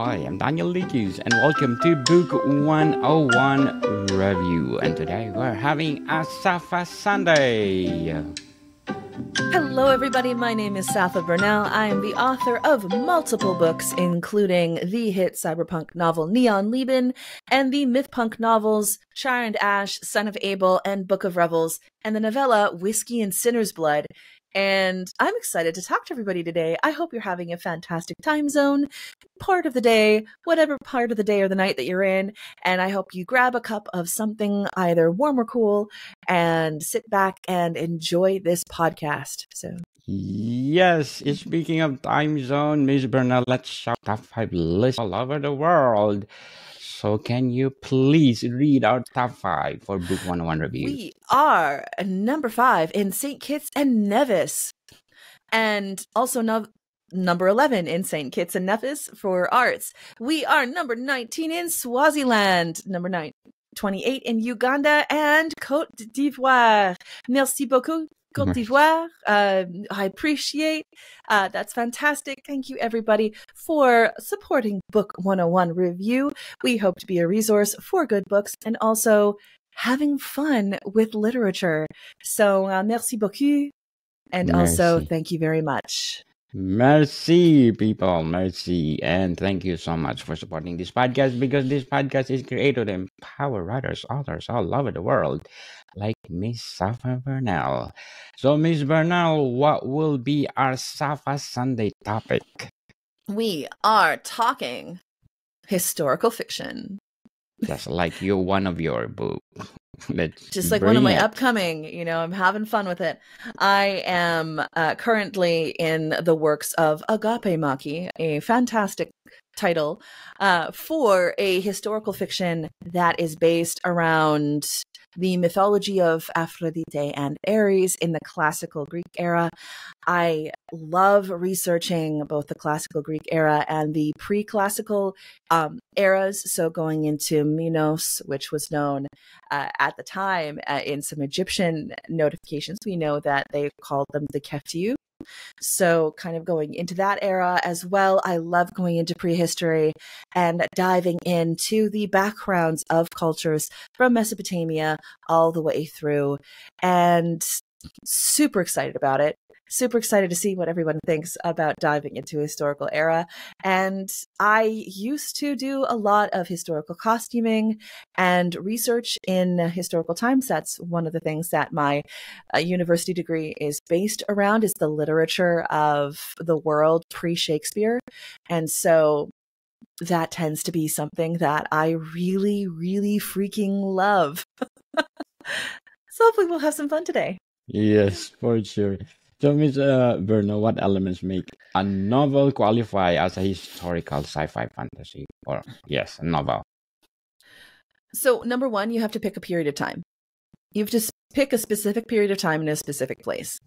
I am Daniel Likus and welcome to Book 101 Review. And today we're having a Safa Sunday. Hello, everybody. My name is Safa Burnell. I am the author of multiple books, including the hit cyberpunk novel Neon Lieben and the myth-punk novels Char and Ash, Son of Abel, and Book of Revels, and the novella Whiskey and Sinner's Blood. And I'm excited to talk to everybody today. I hope you're having a fantastic time zone, part of the day, whatever part of the day or the night that you're in. And I hope you grab a cup of something either warm or cool and sit back and enjoy this podcast. So, Yes, speaking of time zone, Miss Bernal, let's shout top 5 lists all over the world. So can you please read our top 5 for Book 101 Review? We are number 5 in St. Kitts and Nevis, and also number 11 in St. Kitts and Nevis for arts. We are number 19 in Swaziland, number 28 in Uganda, and Côte d'Ivoire. Merci beaucoup, Côte d'Ivoire. I appreciate that's fantastic. Thank you, everybody, for supporting Book 101 Review. We hope to be a resource for good books and also having fun with literature. So, merci beaucoup. And also, thank you very much. Merci, people. Merci. And thank you so much for supporting this podcast, because this podcast is created to empower writers, authors all over the world, like Miss Safa Bernal. So, Miss Bernal, what will be our Safa Sunday topic? We are talking historical fiction. Just like one of your books. Just like one of my upcoming, I'm having fun with it. I am currently in the works of Agape Maki, a fantastic title for a historical fiction that is based around the mythology of Aphrodite and Ares in the classical Greek era. I love researching both the classical Greek era and the pre-classical eras. So going into Minos, which was known at the time in some Egyptian notifications, we know that they called them the captivates. So kind of going into that era as well. I love going into prehistory and diving into the backgrounds of cultures from Mesopotamia all the way through, and super excited about it. Super excited to see what everyone thinks about diving into historical era. And I used to do a lot of historical costuming and research in historical time sets. One of the things that my university degree is based around is the literature of the world pre-Shakespeare. And so that tends to be something that I really, really freaking love. So hopefully we'll have some fun today. Yes, for sure. So, Ms. Berno, what elements make a novel qualify as a historical sci-fi fantasy? Or, yes, a novel. So, number one, you have to pick a period of time. You have to pick a specific period of time in a specific place.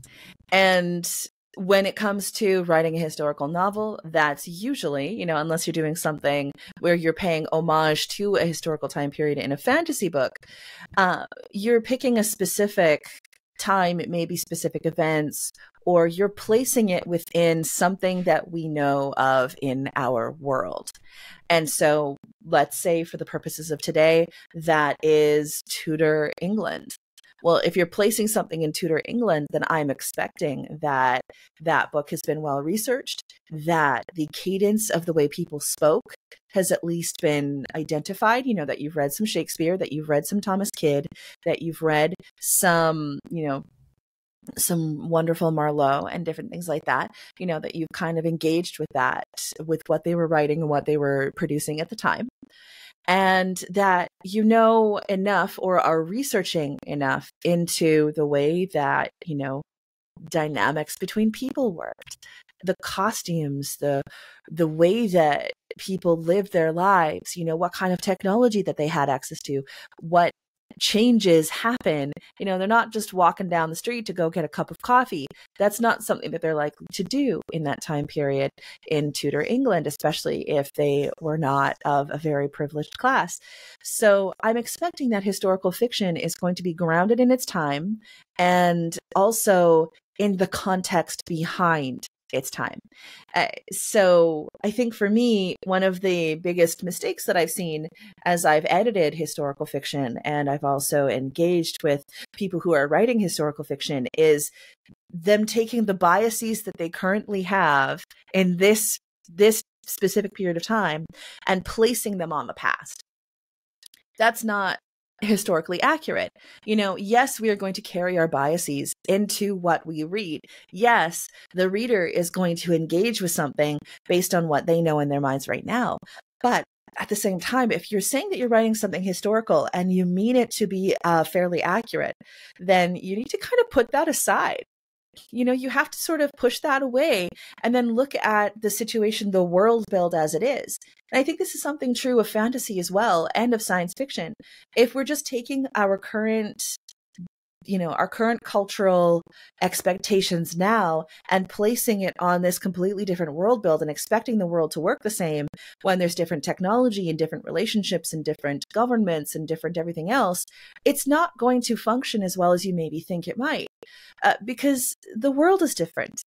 And when it comes to writing a historical novel, that's usually, unless you're doing something where you're paying homage to a historical time period in a fantasy book, you're picking a specific time, maybe specific events, or you're placing it within something that we know of in our world. And so let's say for the purposes of today, that is Tudor England. Well, if you're placing something in Tudor England, then I'm expecting that that book has been well researched, that the cadence of the way people spoke has at least been identified, that you've read some Shakespeare, that you've read some Thomas Kidd, that you've read some, some wonderful Marlowe and different things like that, that you've kind of engaged with that, with what they were writing and what they were producing at the time. And that enough or are researching enough into the way that, dynamics between people worked, the costumes, the way that people lived their lives, what kind of technology that they had access to, what changes happen. They're not just walking down the street to go get a cup of coffee. That's not something that they're likely to do in that time period in Tudor England, especially if they were not of a very privileged class. So I'm expecting that historical fiction is going to be grounded in its time and also in the context behind it's time. So I think for me, one of the biggest mistakes that I've seen as I've edited historical fiction, and I've also engaged with people who are writing historical fiction, is them taking the biases that they currently have in this specific period of time and placing them on the past. That's not historically accurate. Yes, we are going to carry our biases into what we read. Yes, the reader is going to engage with something based on what they know in their minds right now. But at the same time, if you're saying that you're writing something historical and you mean it to be fairly accurate, then you need to kind of put that aside. You have to sort of push that away and then look at the situation, the world build as it is. And I think this is something true of fantasy as well and of science fiction. If we're just taking our current cultural expectations now and placing it on this completely different world build and expecting the world to work the same when there's different technology and different relationships and different governments and different everything else, it's not going to function as well as you maybe think it might. Because the world is different.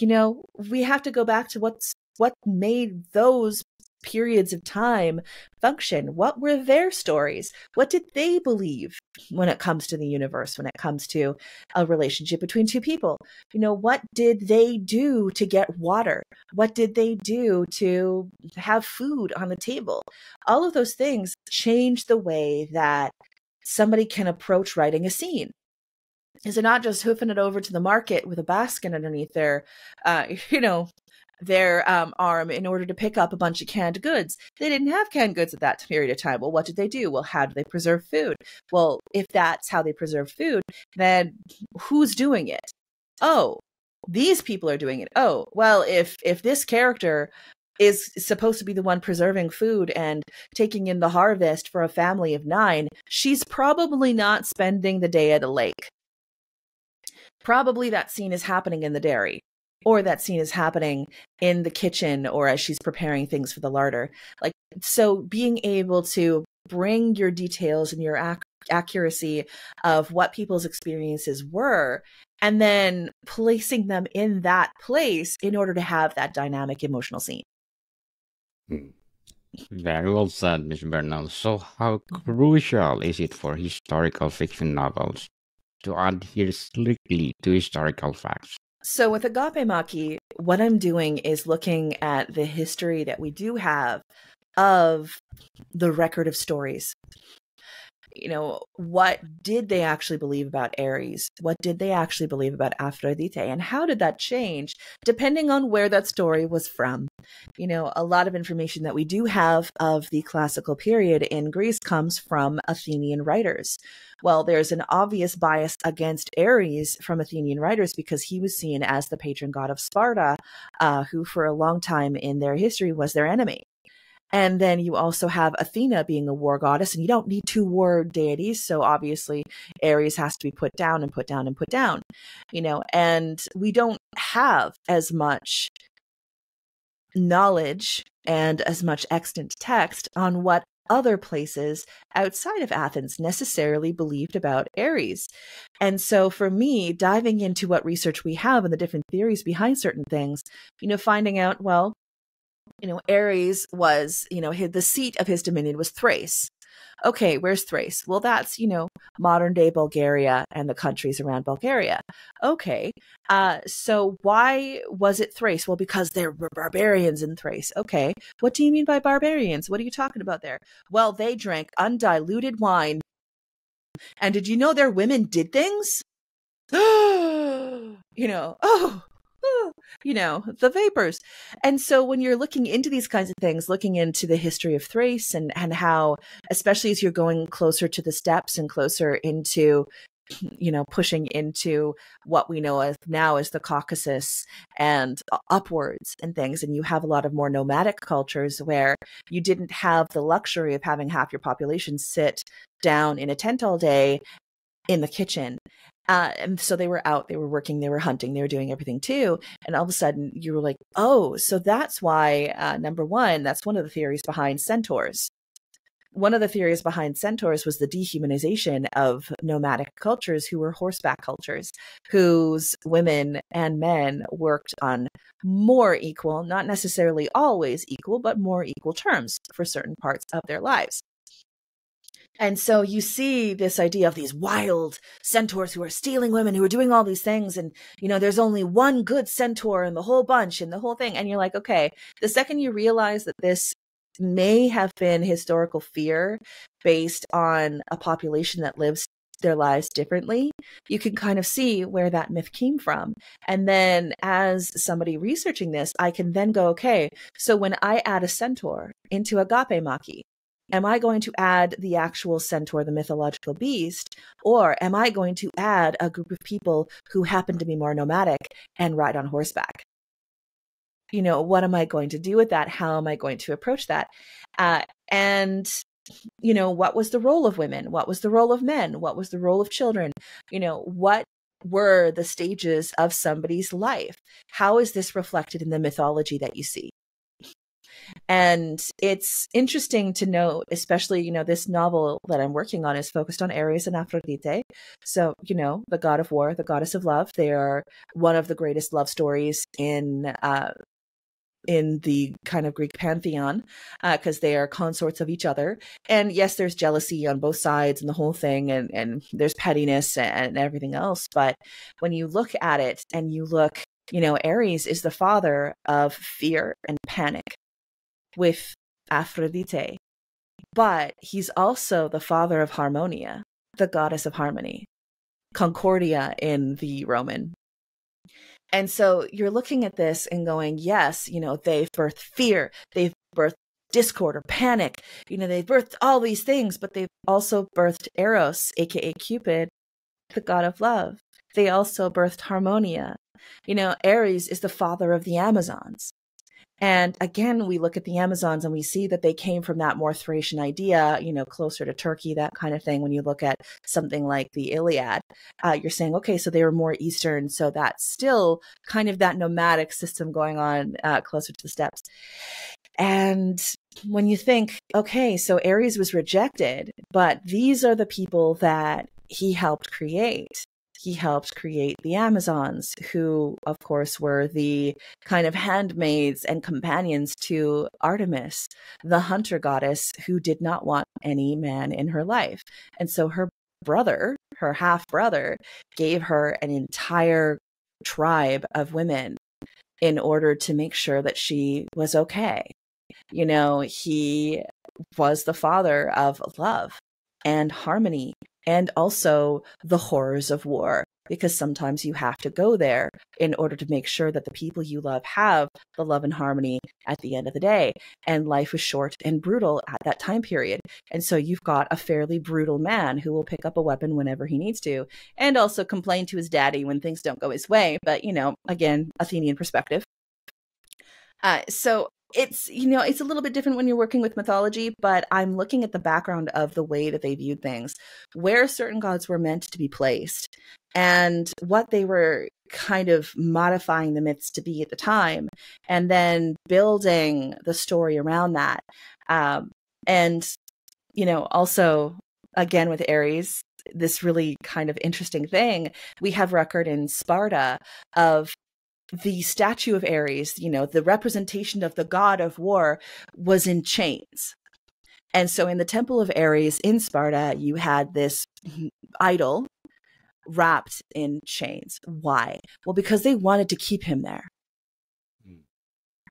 We have to go back to what made those periods of time function. What were their stories? What did they believe when it comes to the universe, when it comes to a relationship between two people? What did they do to get water? What did they do to have food on the table? All of those things change the way that somebody can approach writing a scene. Is they're not just hoofing it over to the market with a basket underneath their arm in order to pick up a bunch of canned goods. They didn't have canned goods at that period of time. Well, what did they do? Well, how do they preserve food? Well, if that's how they preserve food, then who's doing it? Oh, these people are doing it. Oh, well, if this character is supposed to be the one preserving food and taking in the harvest for a family of 9, she's probably not spending the day at a lake. Probably that scene is happening in the dairy, or that scene is happening in the kitchen, or as she's preparing things for the larder. So being able to bring your details and your accuracy of what people's experiences were, and then placing them in that place in order to have that dynamic emotional scene. Very well said, Miss Bernal. So, how crucial is it for historical fiction novels to adhere strictly to historical facts? So with Agape Maki, what I'm doing is looking at the history that we do have of the record of stories. What did they actually believe about Ares? What did they actually believe about Aphrodite? And how did that change depending on where that story was from? A lot of information that we do have of the classical period in Greece comes from Athenian writers. Well, there's an obvious bias against Ares from Athenian writers because he was seen as the patron god of Sparta, who for a long time in their history was their enemy. And then you also have Athena being a war goddess, and you don't need 2 war deities. So obviously Ares has to be put down and put down and put down, and we don't have as much knowledge and as much extant text on what other places outside of Athens necessarily believed about Ares. And so for me, diving into what research we have and the different theories behind certain things, finding out, well, Ares was, the seat of his dominion was Thrace. Okay, where's Thrace? Well, that's, modern day Bulgaria and the countries around Bulgaria. Okay, so why was it Thrace? Well, because there were barbarians in Thrace. Okay, what do you mean by barbarians? What are you talking about there? Well, they drank undiluted wine. And did you know their women did things? The vapors. And so when you're looking into these kinds of things, looking into the history of Thrace and how, especially as you're going closer to the steppes and closer into, pushing into what we know as now as the Caucasus and upwards and things, and you have a lot of more nomadic cultures where you didn't have the luxury of having half your population sit down in a tent all day in the kitchen. And so they were out, they were working, they were hunting, they were doing everything too. And all of a sudden you were like, oh, so that's why, number one, that's one of the theories behind centaurs. one of the theories behind centaurs was the dehumanization of nomadic cultures who were horseback cultures, whose women and men worked on more equal, not necessarily always equal, but more equal terms for certain parts of their lives. And so you see this idea of these wild centaurs who are stealing women, who are doing all these things. And, there's only one good centaur in the whole bunch and the whole thing. And you're like, okay, the second you realize that this may have been historical fear based on a population that lives their lives differently, you can kind of see where that myth came from. And then as somebody researching this, I can then go, okay, so when I add a centaur into agape maki, am I going to add the actual centaur, the mythological beast, or am I going to add a group of people who happen to be more nomadic and ride on horseback? What am I going to do with that? How am I going to approach that? And what was the role of women? What was the role of men? What was the role of children? What were the stages of somebody's life? How is this reflected in the mythology that you see? And it's interesting to note, especially, this novel that I'm working on is focused on Ares and Aphrodite. So, the god of war, the goddess of love, they are one of the greatest love stories in the kind of Greek pantheon, because they are consorts of each other. And yes, there's jealousy on both sides and the whole thing, and there's pettiness and everything else. But when you look at it and you look, Ares is the father of fear and panic with Aphrodite, but he's also the father of Harmonia, the goddess of harmony, Concordia in the Roman. And so you're looking at this and going, yes, they've birthed fear, they've birthed discord or panic, they've birthed all these things, but they've also birthed Eros, aka Cupid, the god of love. They also birthed Harmonia. Ares is the father of the Amazons. And again, we look at the Amazons and we see that they came from that more Thracian idea, closer to Turkey, that kind of thing. When you look at something like the Iliad, you're saying, okay, so they were more Eastern. So that's still kind of that nomadic system going on closer to the steppes. And when you think, okay, so Ares was rejected, but these are the people that he helped create. He helped create the Amazons, who, of course, were the kind of handmaids and companions to Artemis, the hunter goddess who did not want any man in her life. And so her brother, her half-brother, gave her an entire tribe of women in order to make sure that she was okay. He was the father of love and harmony, and also the horrors of war, because sometimes you have to go there in order to make sure that the people you love have the love and harmony at the end of the day. And life was short and brutal at that time period. And so you've got a fairly brutal man who will pick up a weapon whenever he needs to, and also complain to his daddy when things don't go his way. But, again, Athenian perspective. So it's, it's a little bit different when you're working with mythology, but I'm looking at the background of the way that they viewed things, where certain gods were meant to be placed, and what they were kind of modifying the myths to be at the time, and then building the story around that. And, also, again, with Ares, this really kind of interesting thing, we have record in Sparta of the statue of Ares, the representation of the god of war, was in chains. And so in the temple of Ares in Sparta, you had this idol wrapped in chains. Why? Well, because they wanted to keep him there.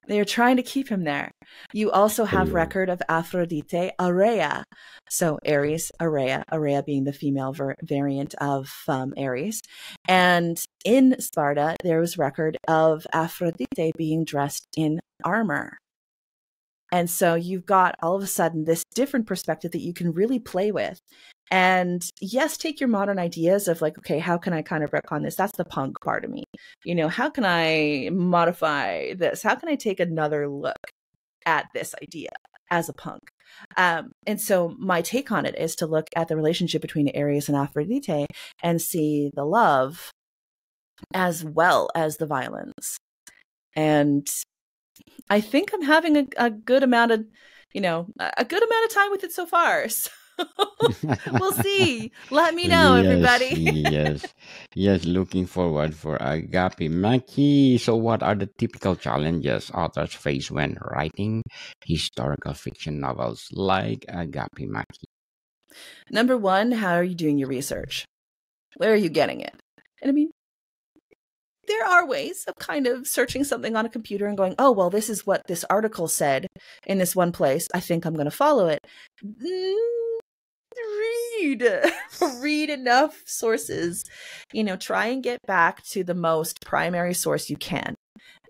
They are trying to keep him there. You also have record of Aphrodite Area. So Ares, Area being the female variant of Ares. And in Sparta, there was record of Aphrodite being dressed in armor. And so you've got all of a sudden this different perspective that you can really play with. And yes, take your modern ideas of like, okay, how can I kind of retcon this? That's the punk part of me. How can I modify this? How can I take another look at this idea as a punk? And so my take on it is to look at the relationship between Ares and Aphrodite and see the love as well as the violence. And I think I'm having a good amount of a good amount of time with it so far. So we'll see. Let me know, Yes, everybody. yes, yes. Looking forward for Agape Maki. So, what are the typical challenges authors face when writing historical fiction novels like Agape Maki? Number one, how are you doing your research? Where are you getting it? And I mean, there are ways of kind of searching something on a computer and going, oh, well, this is what this article said in this one place. I think I'm going to follow it. Read read enough sources, try and get back to the most primary source you can,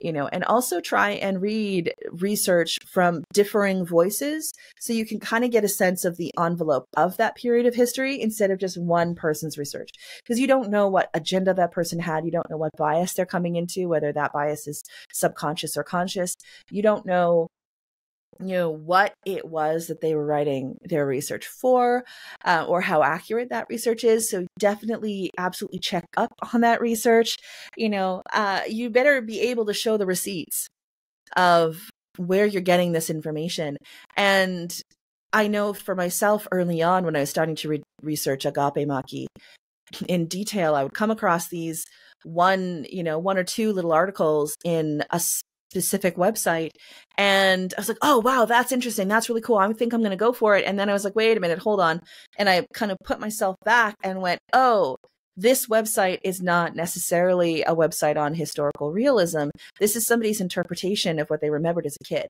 and also try and read research from differing voices so you can kind of get a sense of the envelope of that period of history instead of just one person's research, because you don't know what agenda that person had. You don't know what bias they're coming into, whether that bias is subconscious or conscious. You don't know what it was that they were writing their research for, or how accurate that research is. So definitely absolutely check up on that research. You better be able to show the receipts of where you're getting this information. And I know for myself early on, when I was starting to research Agape Maki in detail, I would come across these one or two little articles in a specific website, and I was like, oh wow, that's interesting, that's really cool, I think I'm going to go for it. And then I was like, wait a minute, hold on. And I kind of put myself back and went, oh, this website is not necessarily a website on historical realism. This is somebody's interpretation of what they remembered as a kid.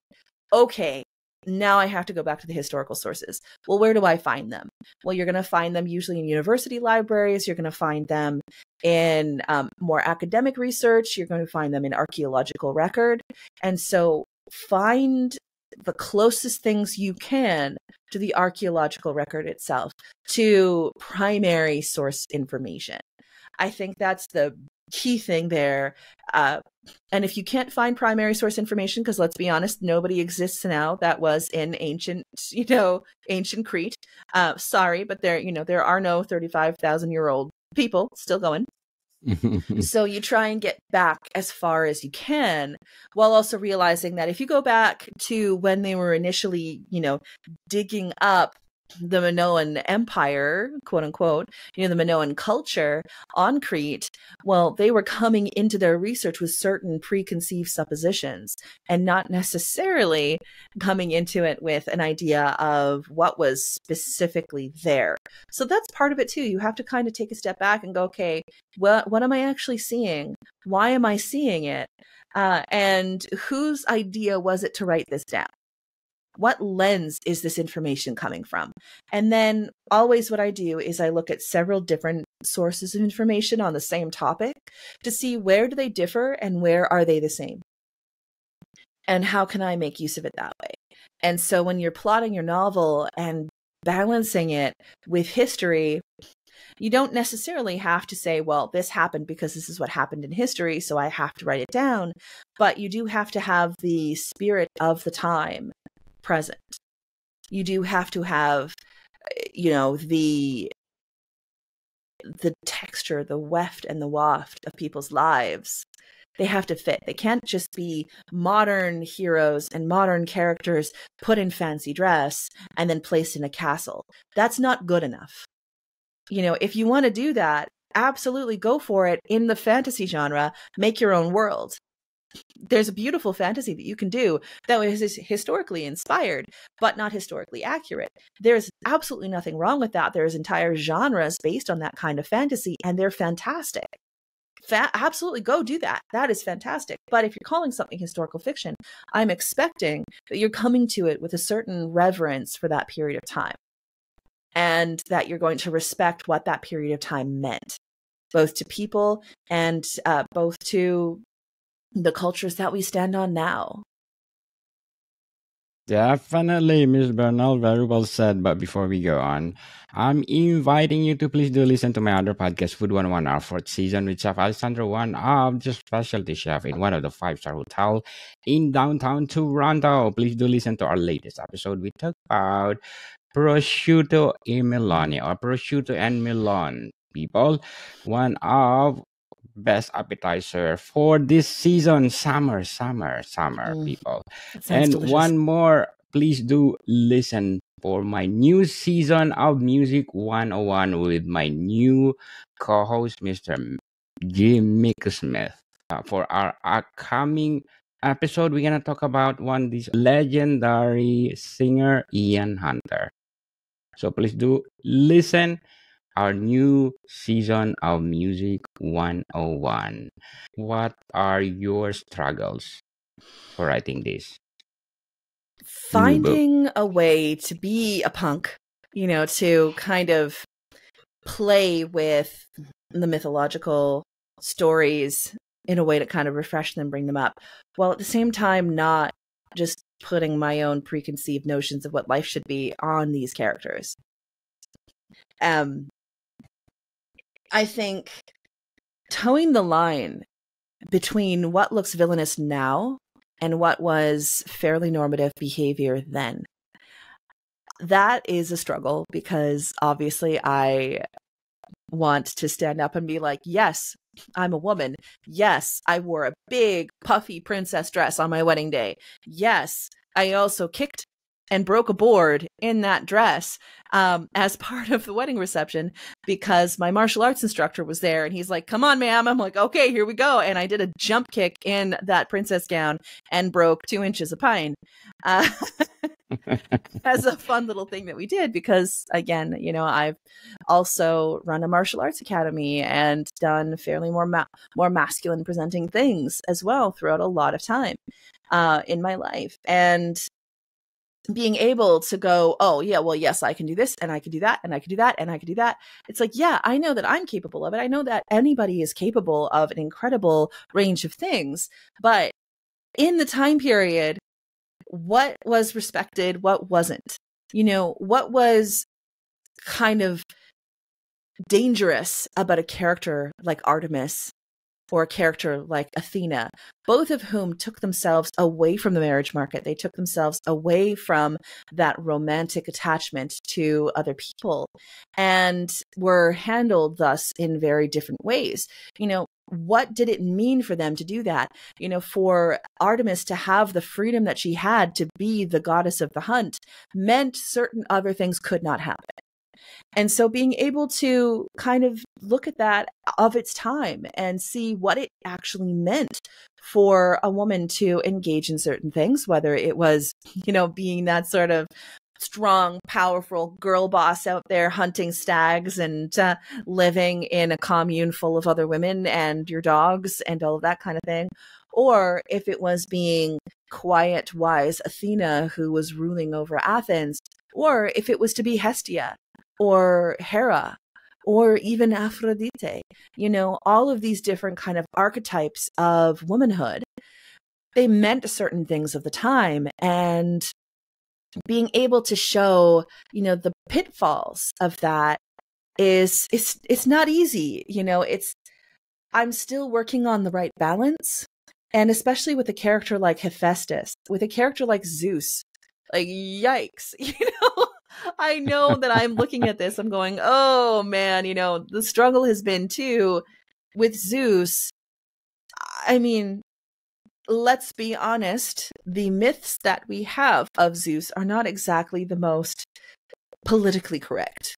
Okay, now I have to go back to the historical sources. Well, where do I find them? Well, you're going to find them usually in university libraries. You're going to find them in more academic research. You're going to find them in archaeological record. And so find the closest things you can to the archaeological record itself, to primary source information. I think that's the key thing there. And if you can't find primary source information, because let's be honest, nobody exists now that was in ancient Crete. Sorry, but there are no 35,000-year-old people still going. So you try and get back as far as you can, while also realizing that if you go back to when they were initially, digging up the Minoan Empire, quote unquote, the Minoan culture on Crete, well, they were coming into their research with certain preconceived suppositions and not necessarily coming into it with an idea of what was specifically there. So that's part of it too. You have to kind of take a step back and go, okay, what am I actually seeing? Why am I seeing it? And whose idea was it to write this down? What lens is this information coming from? And then always what I do is I look at several different sources of information on the same topic to see where do they differ and where are they the same? And how can I make use of it that way? And so when you're plotting your novel and balancing it with history, you don't necessarily have to say, well, this happened because this is what happened in history, so I have to write it down. But you do have to have the spirit of the time present. You do have to have, the texture, the weft and the waft of people's lives. They have to fit. They can't just be modern heroes and modern characters put in fancy dress and then placed in a castle. That's not good enough. If you want to do that, absolutely go for it in the fantasy genre. Make your own world. There's a beautiful fantasy that you can do that was historically inspired, but not historically accurate. There's absolutely nothing wrong with that. There's entire genres based on that kind of fantasy, and they're fantastic. Absolutely go do that. That is fantastic. But if you're calling something historical fiction, I'm expecting that you're coming to it with a certain reverence for that period of time, and that you're going to respect what that period of time meant, both to people and both to the cultures that we stand on now. Definitely, Miss Bernal, very well said. But before we go on, I'm inviting you to please do listen to my other podcast, Food 101, our fourth season with Chef Alessandro, one of the specialty chef in one of the 5-star hotel in downtown Toronto. Please do listen to our latest episode. We talk about prosciutto e meloni, or prosciutto and melon, people. One of best appetizer for this season, summer, Mm, people. that sounds And delicious. one more please do listen for my new season of Music 101 with my new co-host, Mr. Jimmy Smith. For our upcoming episode, we're gonna talk about one this legendary singer Ian Hunter. So please do listen our new season of Music 101. What are your struggles for writing this new book? Finding a way to be a punk, to kind of play with the mythological stories in a way to kind of refresh them, bring them up, while at the same time not just putting my own preconceived notions of what life should be on these characters. I think towing the line between what looks villainous now and what was fairly normative behavior then, that is a struggle, because obviously I want to stand up and be like, yes, I'm a woman. Yes, I wore a big puffy princess dress on my wedding day. Yes, I also kicked and broke a board in that dress as part of the wedding reception, because my martial arts instructor was there and he's like, come on, ma'am. I'm like, okay, here we go. And I did a jump kick in that princess gown and broke 2 inches of pine. As a fun little thing that we did, because again, I've also run a martial arts academy and done fairly more masculine presenting things as well throughout a lot of time in my life. And being able to go, oh yeah, well, yes, I can do this and I can do that and I can do that and I can do that. It's like, yeah, I know that I'm capable of it. I know that anybody is capable of an incredible range of things. But in the time period, what was respected, what wasn't? What was kind of dangerous about a character like Artemis or a character like Athena, both of whom took themselves away from the marriage market. They took themselves away from that romantic attachment to other people and were handled thus in very different ways. What did it mean for them to do that? For Artemis to have the freedom that she had to be the goddess of the hunt meant certain other things could not happen. And so being able to kind of look at that of its time and see what it actually meant for a woman to engage in certain things, whether it was, being that sort of strong, powerful girl boss out there hunting stags and living in a commune full of other women and your dogs and all of that kind of thing. Or if it was being quiet, wise Athena who was ruling over Athens, or if it was to be Hestia or Hera, or even Aphrodite, all of these different kind of archetypes of womanhood, they meant certain things of the time. And being able to show, the pitfalls of that it's not easy. I'm still working on the right balance. And especially with a character like Hephaestus, with a character like Zeus, like, yikes, I know that I'm looking at this, I'm going, oh man, the struggle has been too with Zeus. I mean, let's be honest, the myths that we have of Zeus are not exactly the most politically correct.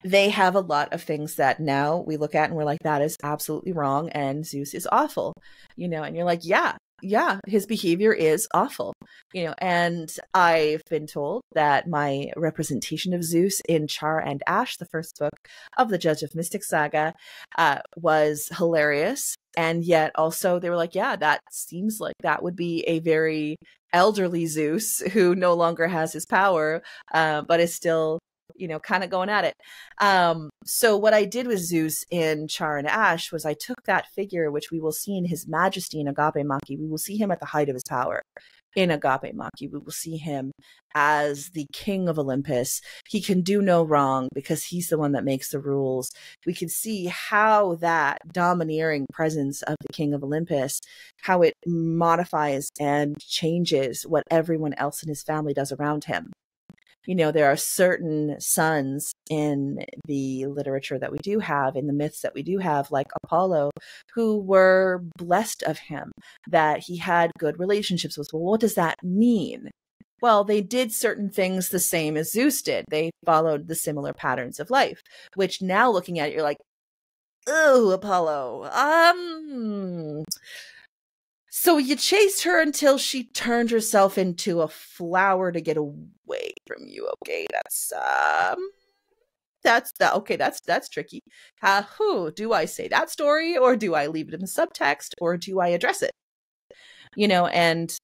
They have a lot of things that now we look at and we're like, that is absolutely wrong, and Zeus is awful, and you're like, yeah, his behavior is awful, and I've been told that my representation of Zeus in Char and Ash, the first book of the Judge of Mystic saga, was hilarious. And yet also they were like, yeah, that seems like that would be a very elderly Zeus who no longer has his power, but is still, kind of going at it. So what I did with Zeus in Char and Ash was I took that figure, which we will see in his majesty in Agape Maki. We will see him at the height of his power in Agape Maki. We will see him as the king of Olympus. He can do no wrong because he's the one that makes the rules. We can see how that domineering presence of the king of Olympus, how it modifies and changes what everyone else in his family does around him. There are certain sons in the literature that we do have, in the myths that we do have, like Apollo, who were blessed of him, that he had good relationships with. Well, what does that mean? Well, they did certain things the same as Zeus did. They followed the similar patterns of life, which now looking at it, you're like, oh, Apollo. So you chased her until she turned herself into a flower to get away from you. Okay, that's tricky. Who do I say that story, or do I leave it in the subtext, or do I address it? And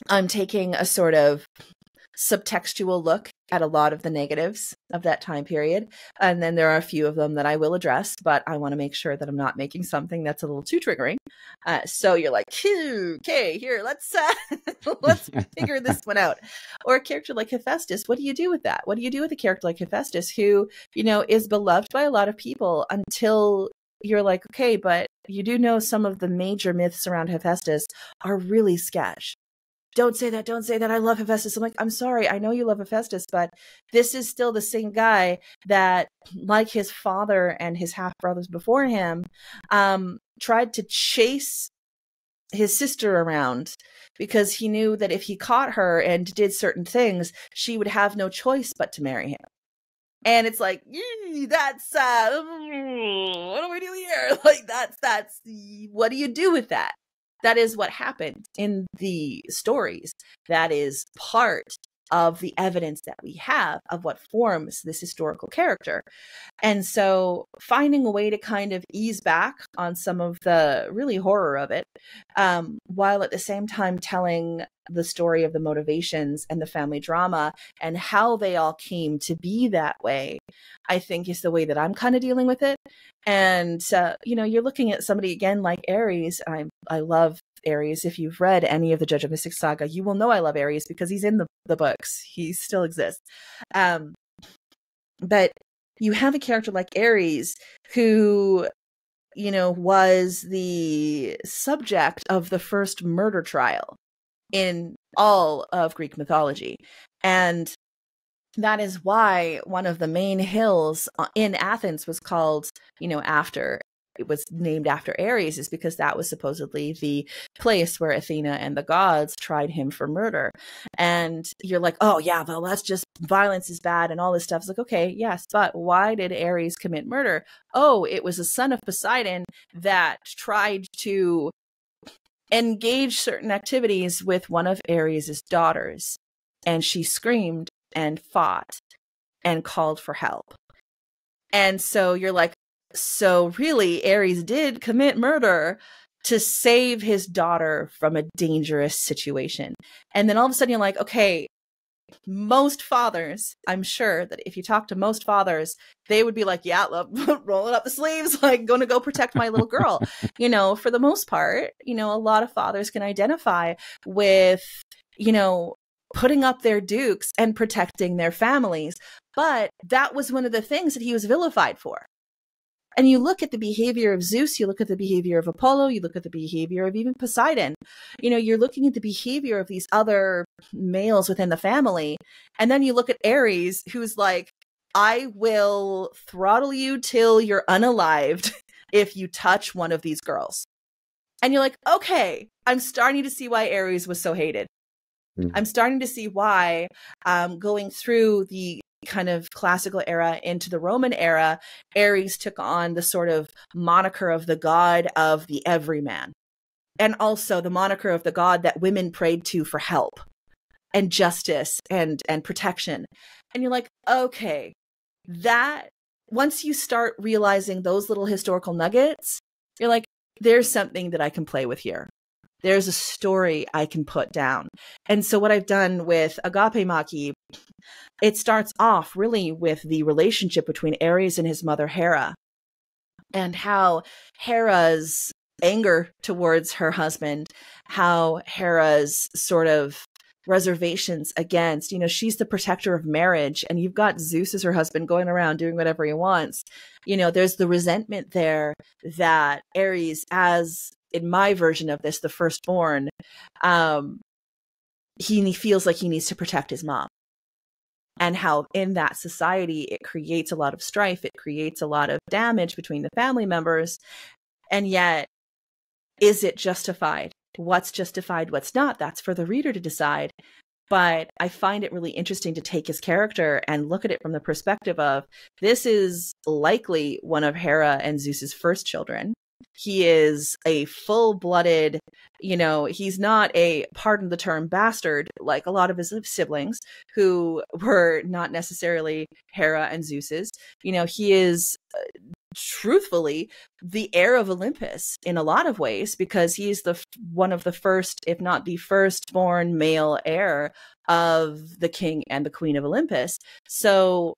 I'm taking a sort of subtextual look at a lot of the negatives of that time period. And then there are a few of them that I will address, but I want to make sure that I'm not making something that's a little too triggering. So you're like, okay, here, let's figure this one out. Or a character like Hephaestus, what do you do with that? What do you do with a character like Hephaestus who, is beloved by a lot of people until you're like, okay, but you do know some of the major myths around Hephaestus are really sketch. Don't say that. I love Hephaestus. I'm like, I'm sorry. I know you love Hephaestus, but this is still the same guy that, like his father and his half-brothers before him, tried to chase his sister around because he knew that if he caught her and did certain things, she would have no choice but to marry him. And it's like, that's, what do we do here? Like, that's, what do you do with that? That is what happened in the stories. That is part of the evidence that we have of what forms this historical character. And so finding a way to kind of ease back on some of the really horror of it, while at the same time telling the story of the motivations and the family drama and how they all came to be that way, I think is the way that I'm kind of dealing with it. And, you're looking at somebody again like Ares. I love Ares. If you've read any of the Judge of Mystics saga, you will know I love Ares because he's in the books. He still exists. But you have a character like Ares who, was the subject of the first murder trial in all of Greek mythology. And that is why one of the main hills in Athens was called, it was named after Ares, is because that was supposedly the place where Athena and the gods tried him for murder. And you're like, oh yeah, well, that's just violence is bad and all this stuff. It's like, okay, yes, but why did Ares commit murder? Oh, it was a son of Poseidon that tried to engage certain activities with one of Ares's daughters. And she screamed and fought and called for help. And so you're like, so really, Ares did commit murder to save his daughter from a dangerous situation. And then all of a sudden you're like, okay, most fathers, I'm sure that if you talk to most fathers, they would be like, yeah, rolling up the sleeves, like going to go protect my little girl. For the most part, a lot of fathers can identify with, putting up their dukes and protecting their families. But that was one of the things that he was vilified for. And you look at the behavior of Zeus, you look at the behavior of Apollo, you look at the behavior of even Poseidon. You're looking at the behavior of these other males within the family. And then you look at Ares, who's like, I will throttle you till you're unalived if you touch one of these girls. And you're like, okay, I'm starting to see why Ares was so hated. I'm starting to see why, going through the kind of classical era into the Roman era, Ares took on the sort of moniker of the god of the everyman, and also the moniker of the god that women prayed to for help and justice and protection. And you're like, okay, that once you start realizing those little historical nuggets, you're like, there's something that I can play with here. There's a story I can put down. And so what I've done with Agape Maki, it starts off really with the relationship between Ares and his mother Hera, and how Hera's anger towards her husband, how Hera's sort of reservations against, she's the protector of marriage, and you've got Zeus as her husband going around doing whatever he wants. There's the resentment there that Ares, as in my version of this, the firstborn, he feels like he needs to protect his mom. And how in that society, it creates a lot of strife. It creates a lot of damage between the family members. And yet, is it justified? What's justified? What's not? That's for the reader to decide. but I find it really interesting to take his character and look at it from the perspective of this is likely one of Hera and Zeus's first children. He is a full-blooded, he's not a, pardon the term, bastard like a lot of his siblings who were not necessarily Hera and Zeus's. He is truthfully the heir of Olympus in a lot of ways, because he's one of the first, if not the firstborn male heir of the king and the queen of Olympus. So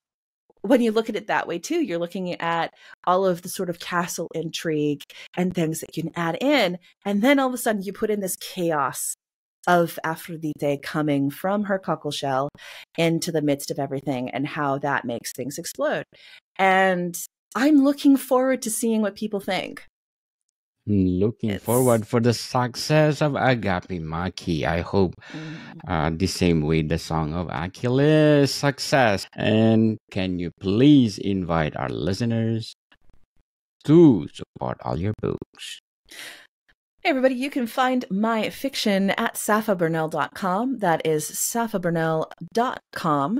when you look at it that way too, you're looking at all of the sort of castle intrigue and things that you can add in, and then all of a sudden you put in this chaos of Aphrodite coming from her cockle shell into the midst of everything, and how that makes things explode. And I'm looking forward to seeing what people think. Looking forward for the success of Agape Maki. I hope the same way the song of Achilles success. And can you please invite our listeners to support all your books? Hey everybody, you can find my fiction at safaburnell.com. That is safaburnell.com.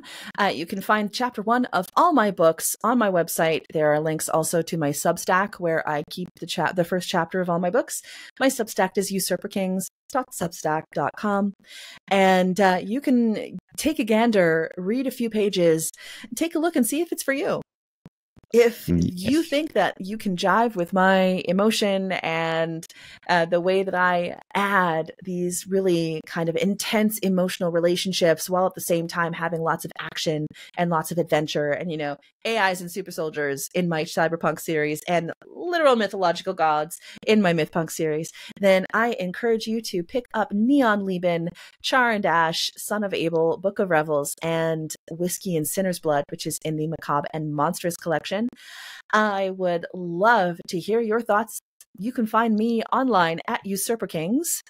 You can find chapter 1 of all my books on my website. There are links also to my Substack, where I keep the first chapter of all my books. My Substack is usurperkings.substack.com. And you can take a gander, read a few pages, take a look and see if it's for you. If you think that you can jive with my emotion and the way that I add these really kind of intense emotional relationships while at the same time having lots of action and lots of adventure and, AIs and super soldiers in my cyberpunk series and literal mythological gods in my mythpunk series, then I encourage you to pick up Neon Lieben, Char and Ash, Son of Abel, Book of Revels, and Whiskey and Sinner's Blood, which is in the Macabre and Monstrous collection. I would love to hear your thoughts. You can find me online at usurperkings,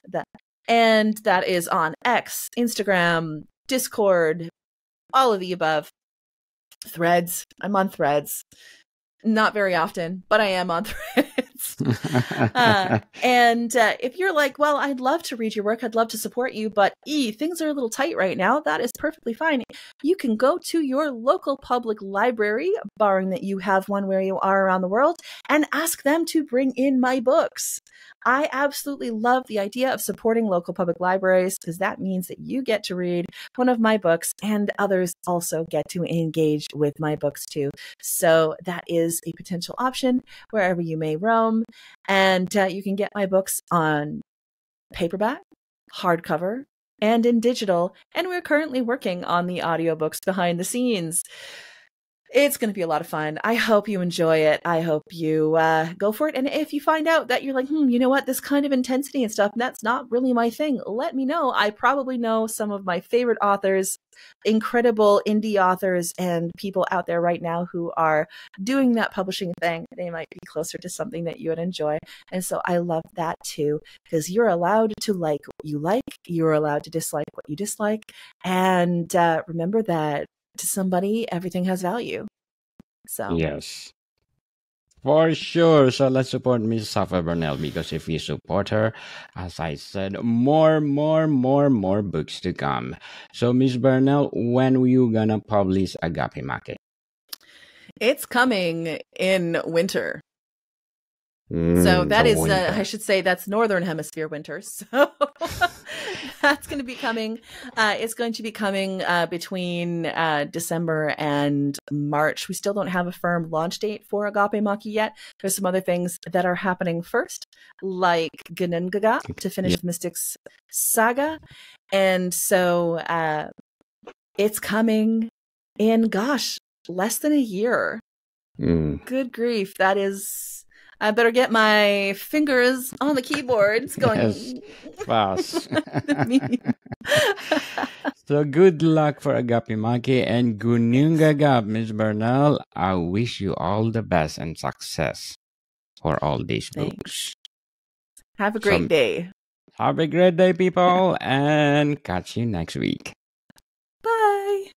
and that is on X, Instagram, Discord, all of the above. Threads. I'm on Threads. Not very often, but I am on Threads. And if you're like, well, I'd love to read your work, I'd love to support you, but things are a little tight right now, that is perfectly fine. You can go to your local public library, barring that you have one where you are around the world, and ask them to bring in my books. I absolutely love the idea of supporting local public libraries, because that means that you get to read one of my books and others also get to engage with my books too. So that is a potential option wherever you may roam. And you can get my books on paperback, hardcover, and in digital. And we're currently working on the audiobooks behind the scenes. It's going to be a lot of fun. I hope you enjoy it. I hope you go for it. And if you find out that you're like, you know what, this kind of intensity and stuff, that's not really my thing, let me know. I probably know some of my favorite authors, incredible indie authors, and people out there right now who are doing that publishing thing. They might be closer to something that you would enjoy. And so I love that too, because you're allowed to like what you like. You're allowed to dislike what you dislike. And remember that to somebody, everything has value. So yes, for sure. So let's support Miss Safa Burnell, because if we support her, as I said, more books to come. So Miss Burnell, when are you gonna publish Agape Make? It's coming in winter. So that is, I should say, that's Northern Hemisphere winter. So that's going to be coming. It's going to be coming between December and March. We still don't have a firm launch date for Agape Maki yet. There's some other things that are happening first, like Gunungaga to finish Mystic's Saga. And so it's coming in, less than a year. Good grief. That is... I better get my fingers on the keyboards going fast. So good luck for Agape Maki and Gunungagap, Miss Bernal. I wish you all the best and success for all these books. Have a great day. Have a great day, people, and catch you next week. Bye.